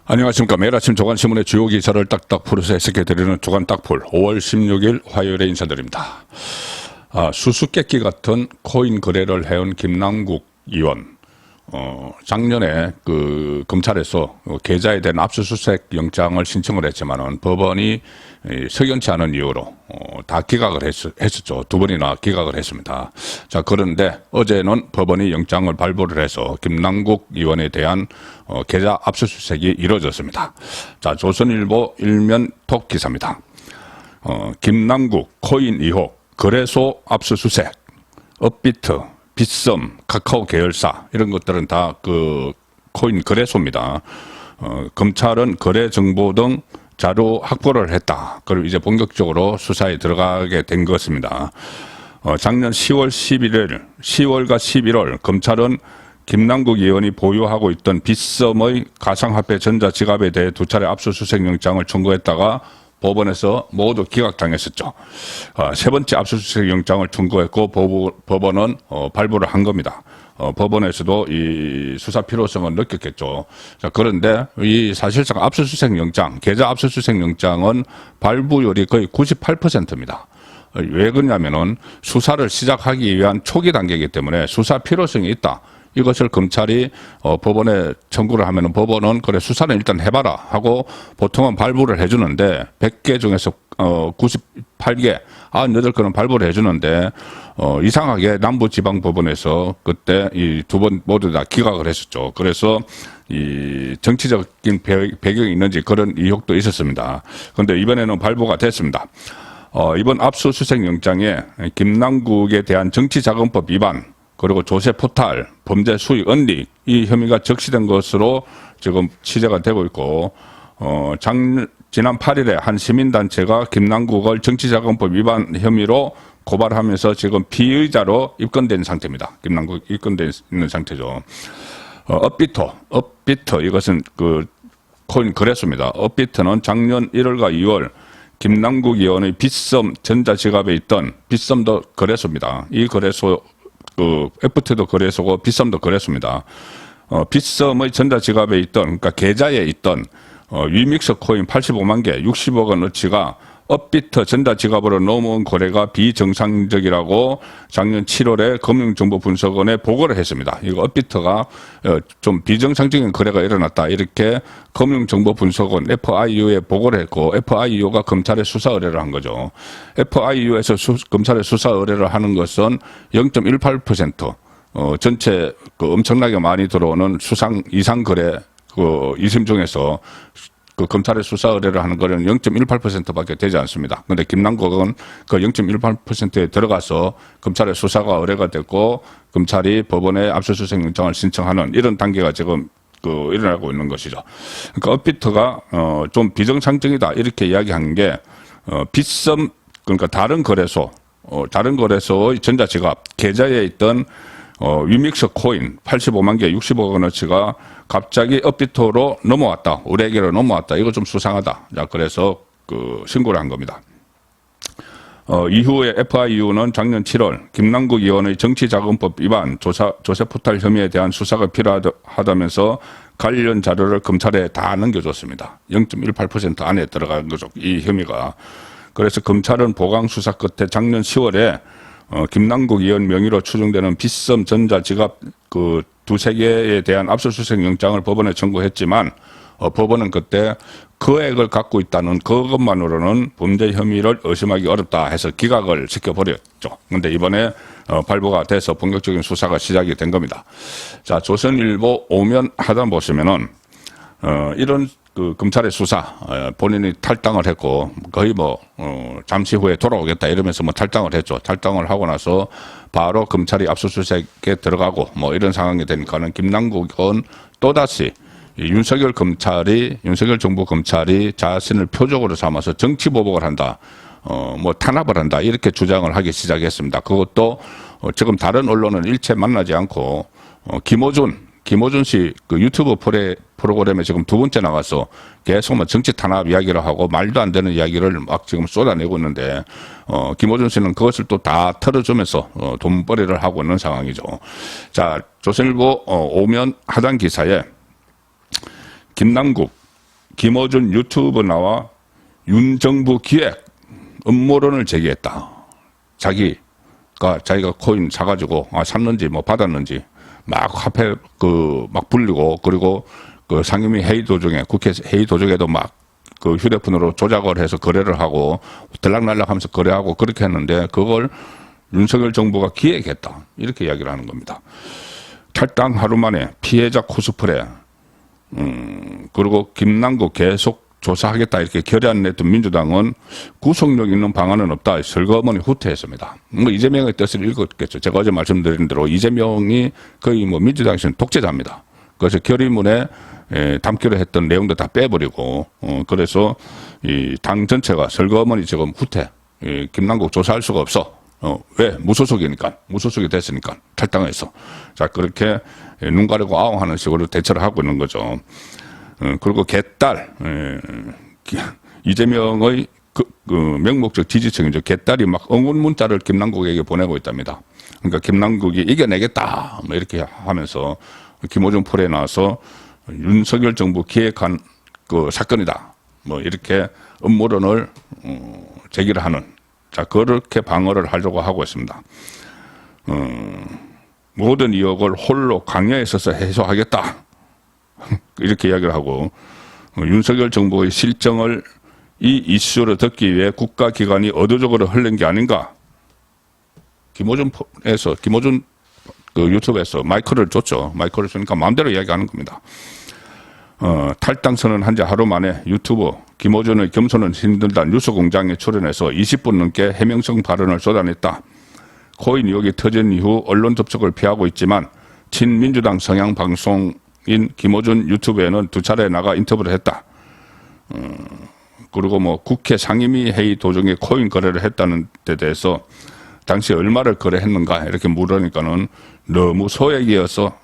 안녕하십니까. 매일 아침 조간신문의 주요 기사를 딱딱 풀어서 해석해드리는 조간 딱풀 5월 16일 화요일에 인사드립니다. 수수께끼 같은 코인 거래를 해온 김남국 의원, 작년에 검찰에서 계좌에 대한 압수수색 영장을 신청을 했지만은 법원이 석연치 않은 이유로 다 기각을 했었죠. 두 번이나 기각을 했습니다. 자, 그런데 어제는 법원이 영장을 발부를 해서 김남국 의원에 대한 계좌 압수수색이 이루어졌습니다. 자, 조선일보 일면 톱 기사입니다. 김남국 코인 의혹 거래소 압수수색, 업비트, 빗썸, 카카오 계열사 이런 것들은 다 코인 거래소입니다. 검찰은 거래 정보 등 자료 확보를 했다. 그리고 이제 본격적으로 수사에 들어가게 된 것입니다. 작년 10월 11일, 10월과 11월 검찰은 김남국 의원이 보유하고 있던 빗썸의 가상화폐 전자지갑에 대해 두 차례 압수수색 영장을 청구했다가 법원에서 모두 기각당했었죠. 세 번째 압수수색 영장을 청구했고 법원은 발부를 한 겁니다. 법원에서도 이 수사 필요성을 느꼈겠죠. 자, 그런데 이 사실상 압수수색 영장, 계좌 압수수색 영장은 발부율이 거의 98%입니다. 왜 그러냐면은 수사를 시작하기 위한 초기 단계이기 때문에 수사 필요성이 있다. 이것을 검찰이 법원에 청구를 하면은 법원은 그래 수사는 일단 해봐라 하고 보통은 발부를 해주는데 100개 중에서 98개, 98건은 발부를 해주는데 이상하게 남부지방법원에서 그때 이 두 번 모두 다 기각을 했었죠. 그래서 이 정치적인 배경이 있는지 그런 의혹도 있었습니다. 그런데 이번에는 발부가 됐습니다. 이번 압수수색 영장에 김남국에 대한 정치자금법 위반 그리고 조세 포탈, 범죄 수익 은닉 이 혐의가 적시된 것으로 지금 취재가 되고 있고 지난 8일에 한 시민단체가 김남국을 정치자금법 위반 혐의로 고발하면서 지금 피의자로 입건된 상태입니다. 김남국 입건돼 있는 상태죠. 업비트 이것은 코인 거래소입니다. 업비트는 작년 1월과 2월 김남국 의원의 빗썸 전자지갑에 있던 빗썸도 거래소입니다. 이 거래소 FT도 거래소고 빗썸도 거래소입니다. 빗썸의 전자지갑에 있던 그러니까 계좌에 있던 위믹스 코인 85만 개 60억 원어치가 업비트 전자지갑으로 넘어온 거래가 비정상적이라고 작년 7월에 금융정보분석원에 보고를 했습니다. 이거 업비트가 좀 비정상적인 거래가 일어났다. 이렇게 금융정보분석원 FIU에 보고를 했고 FIU가 검찰에 수사 의뢰를 한 거죠. FIU에서 검찰에 수사 의뢰를 하는 것은 0.18% 전체 엄청나게 많이 들어오는 이상 거래 이심 중에서 검찰의 수사 의뢰를 하는 거는 0.18%밖에 되지 않습니다. 그런데 김남국은 그 0.18%에 들어가서 검찰의 수사가 의뢰가 됐고 검찰이 법원에 압수수색 영장을 신청하는 이런 단계가 지금 일어나고 있는 것이죠. 그러니까 업비트가 좀 비정상적이다 이렇게 이야기하는 게 빗썸 그러니까 다른 거래소의 전자지갑 계좌에 있던 위믹스 코인 85만 개 60억 원어치가 갑자기 업비트로 넘어왔다. 의뢰계로 넘어왔다. 이거 좀 수상하다. 자, 그래서 신고를 한 겁니다. 이후에 FIU는 작년 7월 김남국 의원의 정치자금법 위반 조세 포탈 혐의에 대한 수사가 필요하다면서 관련 자료를 검찰에 다 넘겨줬습니다. 0.18% 안에 들어간 거죠. 이 혐의가. 그래서 검찰은 보강 수사 끝에 작년 10월에 김남국 의원 명의로 추정되는 빗썸 전자지갑 두세 개에 대한 압수수색 영장을 법원에 청구했지만 법원은 그때 거액을 갖고 있다는 그것만으로는 범죄 혐의를 의심하기 어렵다 해서 기각을 시켜버렸죠. 그런데 이번에 발부가 돼서 본격적인 수사가 시작이 된 겁니다. 자, 조선일보 오면 하단 보시면은 이런 검찰의 수사, 본인이 탈당을 했고, 거의 잠시 후에 돌아오겠다 이러면서 탈당을 했죠. 탈당을 하고 나서 바로 검찰이 압수수색에 들어가고, 이런 상황이 되니까는 김남국은 또다시 윤석열 정부 검찰이 자신을 표적으로 삼아서 정치보복을 한다, 탄압을 한다, 이렇게 주장을 하기 시작했습니다. 그것도 지금 다른 언론은 일체 만나지 않고, 김호준 씨 유튜브 프로그램에 지금 두 번째 나가서 계속 정치 탄압 이야기를 하고 말도 안 되는 이야기를 막 지금 쏟아내고 있는데, 김호준 씨는 그것을 또 다 털어주면서 돈벌이를 하고 있는 상황이죠. 자, 조선일보 오면 하단 기사에 김남국 김어준 유튜브 나와 윤 정부 기획 음모론을 제기했다. 자기가 코인 사가지고 샀는지 뭐 받았는지 막 화폐 막 불리고, 그리고 그 상임위 회의 도중에, 국회 회의 도중에도 막 그 휴대폰으로 조작을 해서 거래를 하고 들락날락하면서 거래하고 그렇게 했는데 그걸 윤석열 정부가 기획했다. 이렇게 이야기를 하는 겁니다. 탈당 하루 만에 피해자 코스프레, 그리고 김남국 계속 조사하겠다 이렇게 결의안 냈던 민주당은 구속력 있는 방안은 없다. 슬그머니 후퇴했습니다. 뭐 이재명의 뜻을 읽었겠죠. 제가 어제 말씀드린 대로 이재명이 거의 뭐 민주당에서는 독재자입니다. 그래서 결의문에 담기로 했던 내용도 다 빼버리고, 그래서 이 당 전체가 슬그머니 지금 후퇴. 김남국 조사할 수가 없어. 왜? 무소속이 됐으니까 탈당했어. 자, 그렇게 눈 가리고 아웅하는 식으로 대처를 하고 있는 거죠. 그리고 개딸, 이재명의 명목적 지지층이죠. 개딸이 막 응원 문자를 김남국에게 보내고 있답니다. 그러니까 김남국이 이겨내겠다, 뭐 이렇게 하면서 김어준 풀에 나와서 윤석열 정부 기획한 그 사건이다, 뭐 이렇게 음모론을 제기를 하는. 자, 그렇게 방어를 하려고 하고 있습니다. 모든 의혹을 홀로 강야에 서서 해소하겠다. 이렇게 이야기를 하고, 윤석열 정부의 실정을 이 이슈로 듣기 위해 국가기관이 의도적으로 흘린 게 아닌가. 김어준 그 유튜브에서 마이크를 줬죠. 마이크를 주니까 마음대로 이야기하는 겁니다. 탈당 선언한 지 하루 만에 유튜브 김어준의 겸손은 힘들다 뉴스공장에 출연해서 20분 넘게 해명성 발언을 쏟아냈다. 코인 의혹이 터진 이후 언론 접촉을 피하고 있지만 친민주당 성향 방송인 김어준 유튜브에는 2차례 나가 인터뷰를 했다. 그리고 뭐 국회 상임위 회의 도중에 코인 거래를 했다는 데 대해서 당시 얼마를 거래했는가 이렇게 물으니까는 너무 소액이어서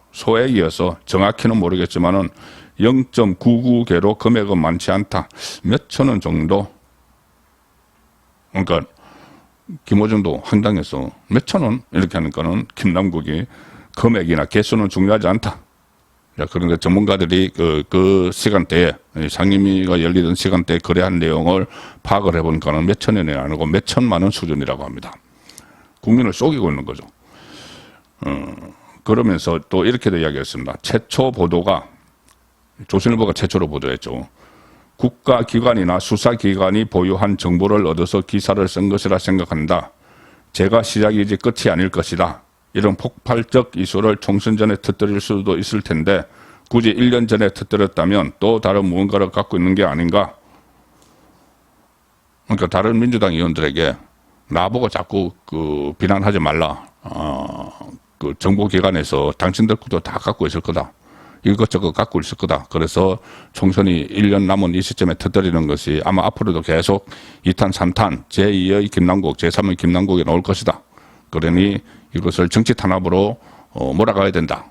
정확히는 모르겠지만은 0.99개로 금액은 많지 않다. 몇 천 원 정도. 그러니까 김어준도 황당해서 몇 천 원 이렇게 하니까는 김남국이 금액이나 개수는 중요하지 않다. 그런데 전문가들이 그 시간대에 상임위가 열리던 시간대에 거래한 내용을 파악을 해보니까는 몇 천 원이 아니고 몇 천만 원 수준이라고 합니다. 국민을 속이고 있는 거죠. 그러면서 또 이렇게도 이야기했습니다. 최초 보도가 조선일보가 최초로 보도했죠. 국가기관이나 수사기관이 보유한 정보를 얻어서 기사를 쓴 것이라 생각한다. 제가 시작이지 끝이 아닐 것이다. 이런 폭발적 이슈를 총선 전에 터뜨릴 수도 있을 텐데 굳이 1년 전에 터뜨렸다면 또 다른 무언가를 갖고 있는 게 아닌가. 그러니까 다른 민주당 의원들에게 나보고 자꾸 비난하지 말라. 그 정보기관에서 당신들 것도 다 갖고 있을 거다. 이것저것 갖고 있을 거다. 그래서 총선이 1년 남은 이 시점에 터뜨리는 것이 아마 앞으로도 계속 2탄, 3탄, 제2의 김남국, 제3의 김남국이 나올 것이다. 그러니 이것을 정치 탄압으로 몰아가야 된다.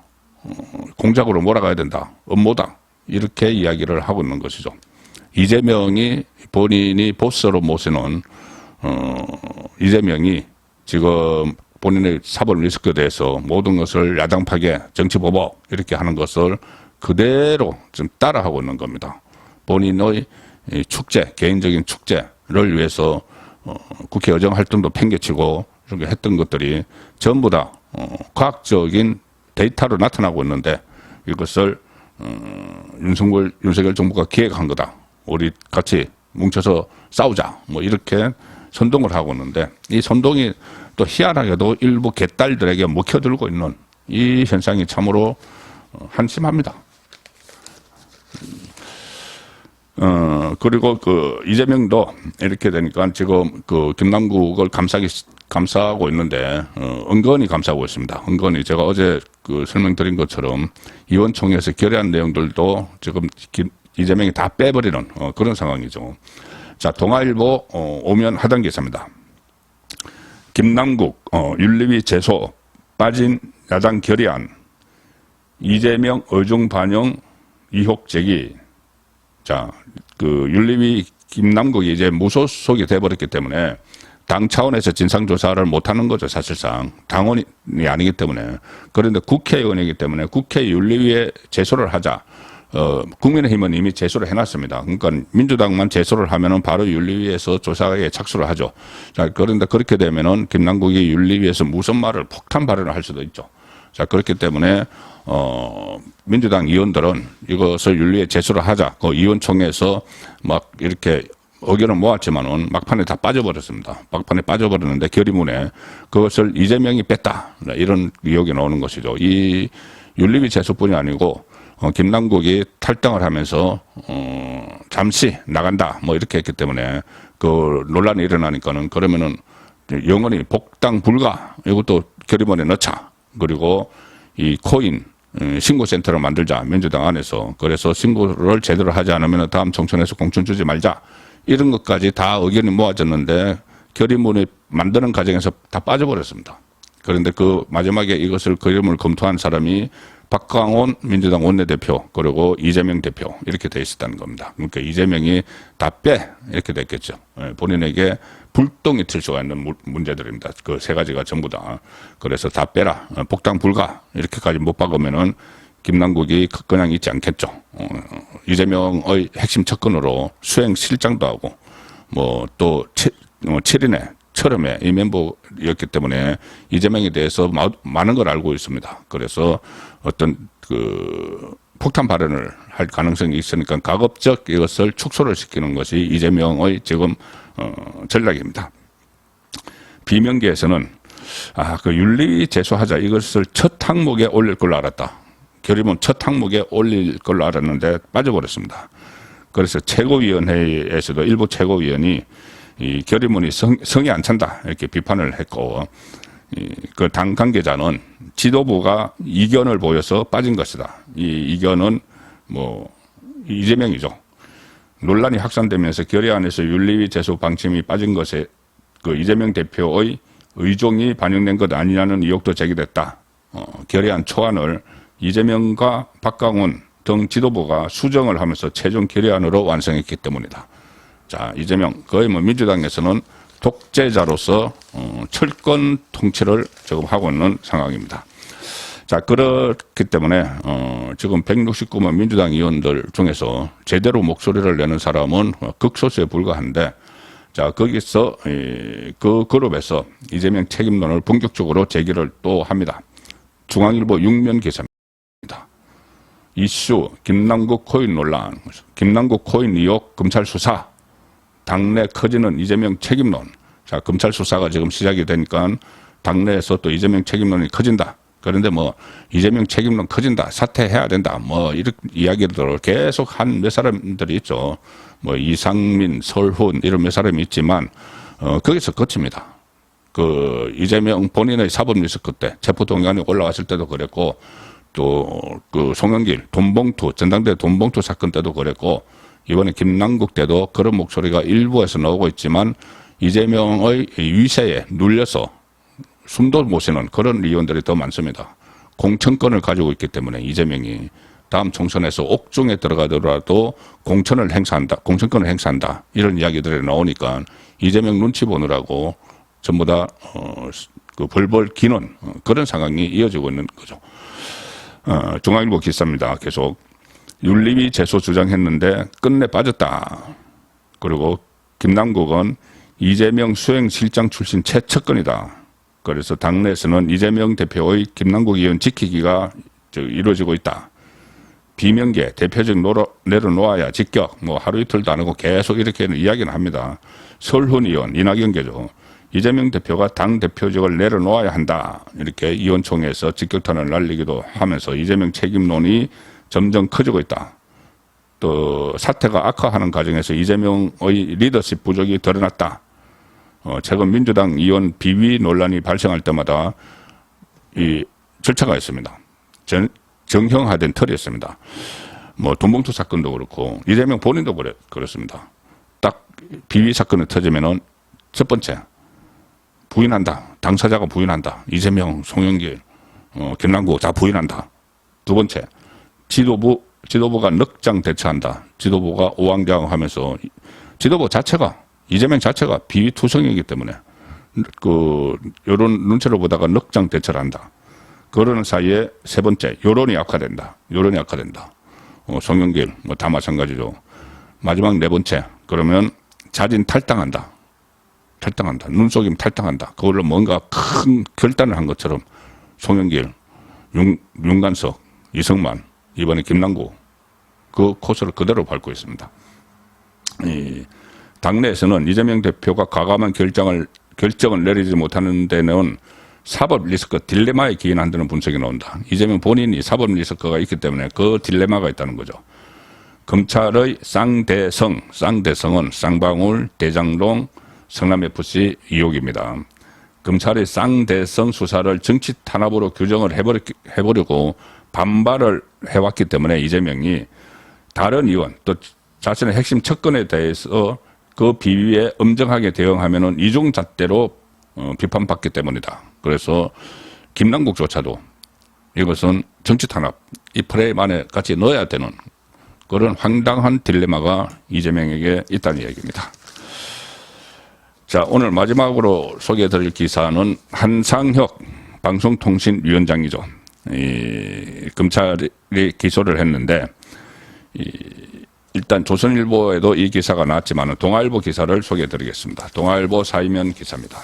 공작으로 몰아가야 된다. 음모다. 이렇게 이야기를 하고 있는 것이죠. 이재명이 본인이 보스로 모시는 이재명이 지금 본인의 사법 리스크에 대해서 모든 것을 야당 파괴, 정치 보복 이렇게 하는 것을 그대로 좀 따라하고 있는 겁니다. 본인의 축제, 개인적인 축제를 위해서 국회 의정 활동도 팽개치고 이렇게 했던 것들이 전부 다 과학적인 데이터로 나타나고 있는데 이것을 윤석열 정부가 기획한 거다. 우리 같이 뭉쳐서 싸우자. 뭐 이렇게 선동을 하고 있는데 이 선동이 또 희한하게도 일부 개딸들에게 먹혀들고 있는 이 현상이 참으로 한심합니다. 그리고 이재명도 이렇게 되니까 지금 김남국을 감싸고 있는데, 은근히 감싸고 있습니다. 은근히 제가 어제 설명드린 것처럼 의원총회에서 결의한 내용들도 지금 이재명이 다 빼버리는 그런 상황이죠. 자, 동아일보 오면 하단 기사입니다. 김남국 윤리위 제소 빠진 야당 결의안 이재명 의중 반영 의혹 제기. 자, 윤리위 김남국이 이제 무소속이 돼버렸기 때문에 당 차원에서 진상조사를 못하는 거죠. 사실상 당원이 아니기 때문에. 그런데 국회의원이기 때문에 국회 윤리위에 제소를 하자. 국민의힘은 이미 제소를 해놨습니다. 그러니까 민주당만 제소를 하면은 바로 윤리위에서 조사에 착수를 하죠. 자, 그런데 그렇게 되면은 김남국이 윤리위에서 무슨 말을 폭탄 발언을 할 수도 있죠. 자, 그렇기 때문에 민주당 의원들은 이것을 윤리위에 제소를 하자. 그 의원총회에서 막 이렇게 의견을 모았지만은 막판에 다 빠져버렸습니다. 막판에 빠져버렸는데 결의문에 그것을 이재명이 뺐다. 이런 의혹이 나오는 것이죠. 이 윤리위 제소뿐이 아니고 김남국이 탈당을 하면서 잠시 나간다 뭐 이렇게 했기 때문에 그 논란이 일어나니까는 그러면은 영원히 복당 불가 이것도 결의문에 넣자. 그리고 이 코인 신고센터를 만들자 민주당 안에서. 그래서 신고를 제대로 하지 않으면 다음 총선에서 공천 주지 말자 이런 것까지 다 의견이 모아졌는데 결의문을 만드는 과정에서 다 빠져버렸습니다. 그런데 그 마지막에 이것을 결의문을 검토한 사람이 박광온 민주당 원내대표 그리고 이재명 대표 이렇게 돼 있었다는 겁니다. 그러니까 이재명이 다 빼 이렇게 됐겠죠. 본인에게 불똥이 튈 수가 있는 문제들입니다. 그 세 가지가 전부 다. 그래서 다 빼라. 복당 불가 이렇게까지 못 박으면은 김남국이 그냥 있지 않겠죠. 이재명의 핵심 접근으로 수행실장도 하고 뭐 또 7인의 처럼에 이 멤버였기 때문에 이재명에 대해서 많은 걸 알고 있습니다. 그래서 어떤 그 폭탄 발언을 할 가능성이 있으니까 가급적 이것을 축소를 시키는 것이 이재명의 지금 전략입니다. 비명계에서는 그 윤리 제소하자 이것을 첫 항목에 올릴 걸로 알았다. 결의문 첫 항목에 올릴 걸로 알았는데 빠져버렸습니다. 그래서 최고위원회에서도 일부 최고위원이 이 결의문이 성이 안 찬다 이렇게 비판을 했고 그 당 관계자는 지도부가 이견을 보여서 빠진 것이다. 이 이견은 뭐 이재명이죠. 논란이 확산되면서 결의안에서 윤리위 제소 방침이 빠진 것에 그 이재명 대표의 의중이 반영된 것 아니냐는 의혹도 제기됐다. 결의안 초안을 이재명과 박광훈 등 지도부가 수정을 하면서 최종 결의안으로 완성했기 때문이다. 자, 이재명 거의 뭐 민주당에서는 독재자로서 철권 통치를 지금 하고 있는 상황입니다. 자, 그렇기 때문에 지금 169만 민주당 의원들 중에서 제대로 목소리를 내는 사람은 극소수에 불과한데, 자, 거기서 그 그룹에서 이재명 책임론을 본격적으로 제기를 또 합니다. 중앙일보 6면 기사입니다. 이슈 김남국 코인 논란, 김남국 코인 의혹 검찰 수사, 당내 커지는 이재명 책임론. 자, 검찰 수사가 지금 시작이 되니까 당내에서 또 이재명 책임론이 커진다. 그런데 뭐 이재명 책임론 커진다, 사퇴해야 된다, 뭐 이런 이야기들을 계속 한 몇 사람들이 있죠. 뭐 이상민, 설훈 이런 몇 사람이 있지만 거기서 그칩니다. 그 이재명 본인의 사법 리스크 때 체포동의안이 올라왔을 때도 그랬고, 또 그 송영길 돈봉투 전당대 돈봉투 사건 때도 그랬고, 이번에 김남국 때도 그런 목소리가 일부에서 나오고 있지만 이재명의 위세에 눌려서 숨도 못 쉬는 그런 의원들이 더 많습니다. 공천권을 가지고 있기 때문에 이재명이 다음 총선에서 옥중에 들어가더라도 공천권을 행사한다 이런 이야기들이 나오니까 이재명 눈치 보느라고 전부 다 그 벌벌 기는 그런 상황이 이어지고 있는 거죠. 중앙일보 기사입니다. 계속 윤리위 제소 주장했는데 끝내 빠졌다. 그리고 김남국은 이재명 수행실장 출신 최측근이다. 그래서 당내에서는 이재명 대표의 김남국 의원 지키기가 이루어지고 있다. 비명계 대표직 내려놓아야 직격, 뭐 하루 이틀도 안 하고 계속 이렇게 이야기는 합니다. 설훈 의원, 이낙연계죠. 이재명 대표가 당 대표직을 내려놓아야 한다. 이렇게 의원총회에서 직격탄을 날리기도 하면서 이재명 책임론이 점점 커지고 있다. 또 사태가 악화하는 과정에서 이재명의 리더십 부족이 드러났다. 최근 민주당 의원 비위 논란이 발생할 때마다 이 절차가 있습니다. 정형화된 틀이 있습니다. 뭐 돈봉투 사건도 그렇고 이재명 본인도 그렇습니다. 딱 비위 사건이 터지면은 첫 번째 부인한다. 당사자가 부인한다. 이재명, 송영길, 김남국 다 부인한다. 두 번째 지도부가 넉장 대처한다. 지도부가 오왕장하면서 지도부 자체가 이재명 자체가 비위투성이기 때문에 이런 눈치를 보다가 넉장 대처를 한다. 그러는 사이에 세 번째 여론이 약화된다. 송영길 뭐 다 마찬가지죠. 마지막 네 번째 그러면 자진 탈당한다. 눈속임 탈당한다. 그걸로 뭔가 큰 결단을 한 것처럼 송영길, 윤관석, 이승만, 이번에 김남국 그 코스를 그대로 밟고 있습니다. 이 당내에서는 이재명 대표가 과감한 결정을 내리지 못하는 데는 사법 리스크 딜레마에 기인한다는 분석이 나온다. 이재명 본인이 사법 리스크가 있기 때문에 그 딜레마가 있다는 거죠. 검찰의 쌍대성은 쌍방울, 대장동, 성남FC 의혹입니다. 검찰의 쌍대성 수사를 정치 탄압으로 규정을 해버리고 반발을 해왔기 때문에 이재명이 다른 의원 또 자신의 핵심 척건에 대해서 그 비위에 엄정하게 대응하면은 이중잣대로 비판받기 때문이다. 그래서 김남국조차도 이것은 정치 탄압 이 프레임 안에 같이 넣어야 되는 그런 황당한 딜레마가 이재명에게 있다는 얘기입니다. 자, 오늘 마지막으로 소개해드릴 기사는 한상혁 방송통신위원장이죠. 검찰이 기소를 했는데 일단 조선일보에도 이 기사가 나왔지만 동아일보 기사를 소개해드리겠습니다. 동아일보 사이면 기사입니다.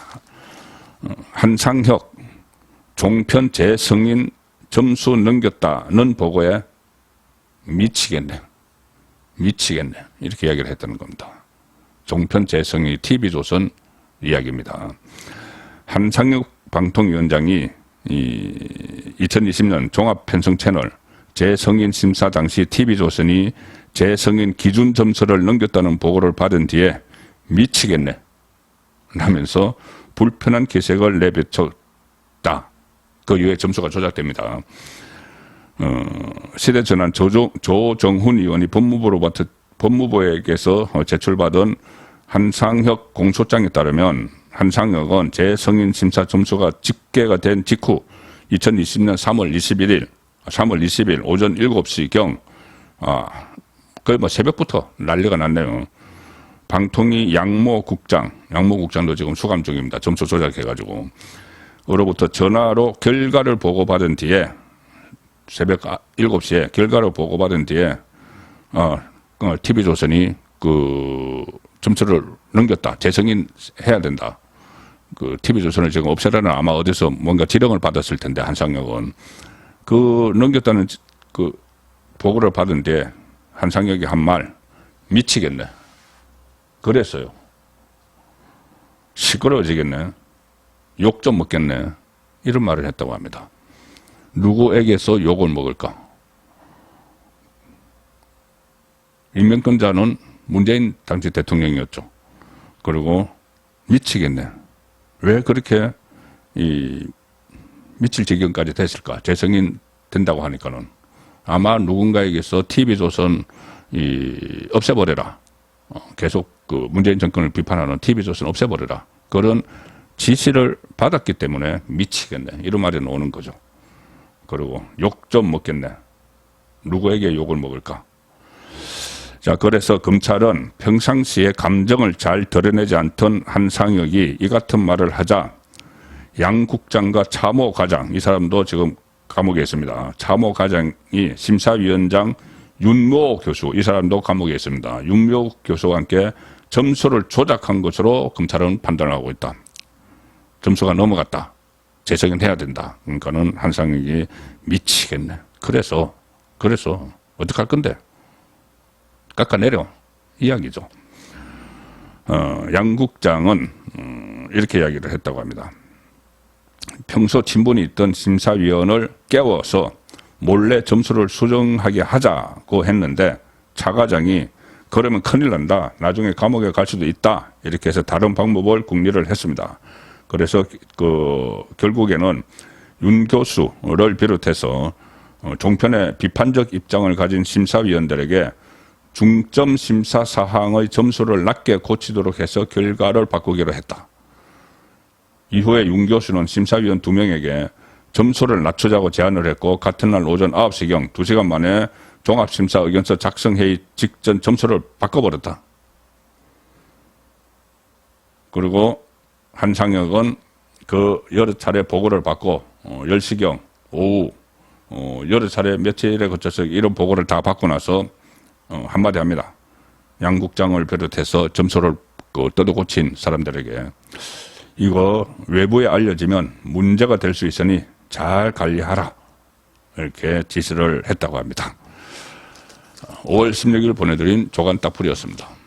한상혁 종편 재승인 점수 넘겼다는 보고에 미치겠네 이렇게 이야기를 했다는 겁니다. 종편 재승인 TV조선 이야기입니다. 한상혁 방통위원장이 2020년 종합편성 채널 재승인 심사 당시 TV조선이 재승인 기준 점수를 넘겼다는 보고를 받은 뒤에 미치겠네 하면서 불편한 기색을 내비쳤다. 그 이후에 점수가 조작됩니다. 시대전환 조정훈 의원이 법무부에게서 제출받은 한상혁 공소장에 따르면 한상혁은 재승인 심사 점수가 집계가 된 직후 2020년 3월 20일 오전 7시경 거의 뭐 새벽부터 난리가 났네요. 방통위 양모국장도 지금 수감 중입니다. 점수 조작해가지고. 으로부터 전화로 결과를 보고받은 뒤에 새벽 7시에 결과를 보고받은 뒤에 TV조선이 그 점수를 넘겼다. 재승인 해야 된다. 그 TV조선을 지금 없애라는 아마 어디서 뭔가 지령을 받았을 텐데 한상혁은 그 넘겼다는 그 보고를 받은 뒤에 한상혁이 한 말 미치겠네. 그랬어요. 시끄러워지겠네. 욕 좀 먹겠네. 이런 말을 했다고 합니다. 누구에게서 욕을 먹을까? 임명권자는 문재인 당시 대통령이었죠. 그리고 미치겠네. 왜 그렇게 미칠 지경까지 됐을까? 재승인 된다고 하니까는 아마 누군가에게서 TV조선 없애버려라. 계속 그 문재인 정권을 비판하는 TV조선 없애버려라. 그런 지시를 받았기 때문에 미치겠네. 이런 말이 나오는 거죠. 그리고 욕 좀 먹겠네. 누구에게 욕을 먹을까? 자, 그래서 검찰은 평상시에 감정을 잘 드러내지 않던 한상혁이 이 같은 말을 하자 양 국장과 차모 과장, 이 사람도 지금 감옥에 있습니다. 차모 과장이 심사위원장 윤모 교수, 이 사람도 감옥에 있습니다. 윤모 교수와 함께 점수를 조작한 것으로 검찰은 판단을 하고 있다. 점수가 넘어갔다. 재승인 해야 된다. 그러니까는 한상혁이 미치겠네. 그래서 어떡할 건데? 깎아내려. 이야기죠. 양 국장은 이렇게 이야기를 했다고 합니다. 평소 친분이 있던 심사위원을 깨워서 몰래 점수를 수정하게 하자고 했는데 차 과장이 그러면 큰일 난다. 나중에 감옥에 갈 수도 있다. 이렇게 해서 다른 방법을 궁리를 했습니다. 그래서 결국에는 윤 교수를 비롯해서 종편의 비판적 입장을 가진 심사위원들에게 중점 심사 사항의 점수를 낮게 고치도록 해서 결과를 바꾸기로 했다. 이후에 윤 교수는 심사위원 2명에게 점수를 낮추자고 제안을 했고 같은 날 오전 9시경 2시간 만에 종합심사 의견서 작성회의 직전 점수를 바꿔버렸다. 그리고 한상혁은 그 여러 차례 보고를 받고 10시경 오후 여러 차례 며칠에 거쳐서 이런 보고를 다 받고 나서 한마디 합니다. 양 국장을 비롯해서 점수를 뜯어고친 사람들에게 이거 외부에 알려지면 문제가 될 수 있으니 잘 관리하라, 이렇게 지시를 했다고 합니다. 5월 16일 보내드린 조간 딱풀이었습니다.